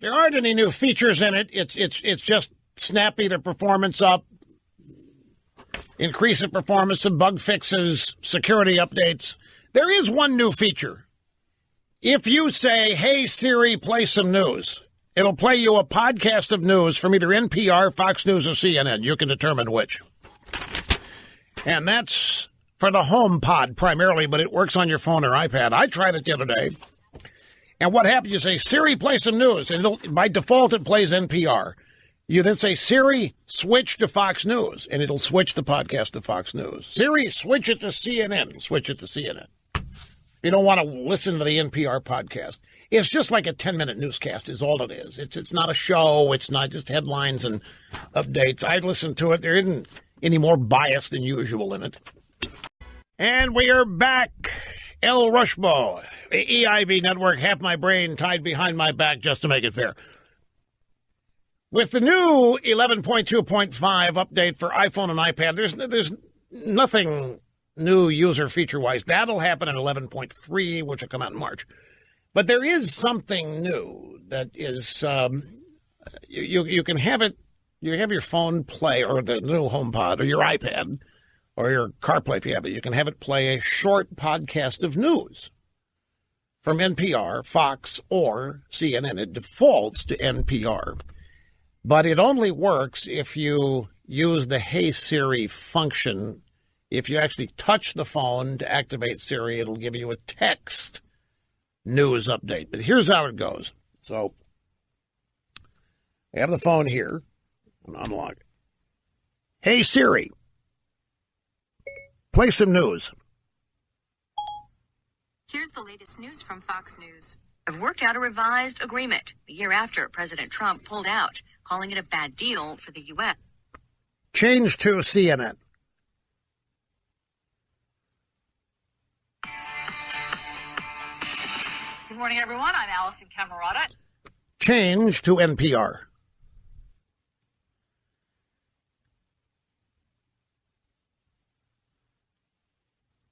There aren't any new features in it. It's just snappy the performance up, increase the performance, and bug fixes, security updates. There is one new feature. If you say, "Hey Siri, play some news," it'll play you a podcast of news from either NPR, Fox News, or CNN. You can determine which. And that's for the HomePod primarily, but it works on your phone or iPad. I tried it the other day. And what happens, you say, "Siri, play some news," and by default it plays NPR. You then say, "Siri, switch to Fox News," and it'll switch the podcast to Fox News. "Siri, switch it to CNN," switch it to CNN. You don't want to listen to the NPR podcast. It's just like a 10-minute newscast is all it is. It's not a show. It's not just headlines and updates. I listened to it. There isn't any more bias than usual in it. And we are back. El Rushbo, the EIB network, half my brain tied behind my back just to make it fair. With the new 11.2.5 update for iPhone and iPad, there's nothing new user feature-wise. That'll happen in 11.3, which will come out in March. But there is something new that is you can have it. You have your phone play, or the new HomePod, or your iPad, or your CarPlay if you have it. You can have it play a short podcast of news from NPR, Fox, or CNN. It defaults to NPR. But it only works if you use the Hey Siri function. If you actually touch the phone to activate Siri, it'll give you a text news update. But here's how it goes. So I have the phone here. I'm unlock it. "Hey Siri, play some news." Here's the latest news from Fox News. Have worked out a revised agreement a year after President Trump pulled out, calling it a bad deal for the U.S. Change to CNN. Good morning, everyone. I'm Allison Camerata. Change to NPR.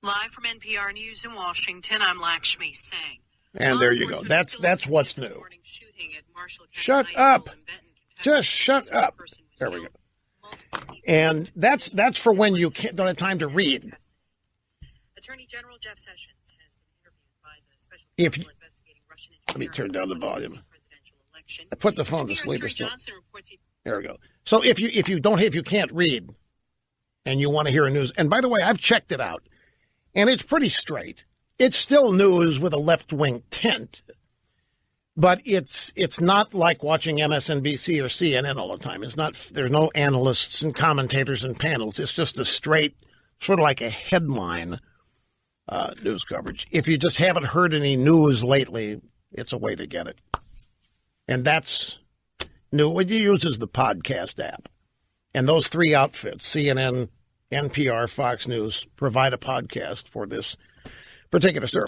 Live from NPR News in Washington, I'm Lakshmi Singh. And there you go. That's what's new. Shut up. Just shut up. There we go. And that's for when you don't have time to read. Attorney General Jeff Sessions has been interviewed by the special If counsel investigating Russian let me turn down the volume. presidential election. I put the phone to sleep. Secretary Johnson reports he There we go. So if you can't read and you want to hear a news, and by the way, I've checked it out, and it's pretty straight. It's still news with a left-wing tint, but it's not like watching MSNBC or CNN all the time. It's not. There's no analysts and commentators and panels. It's just a straight, sort of like a headline news coverage. If you just haven't heard any news lately, it's a way to get it. And that's new. What you use is the podcast app. And those three outfits, CNN, NPR, Fox News, provide a podcast for this particular service.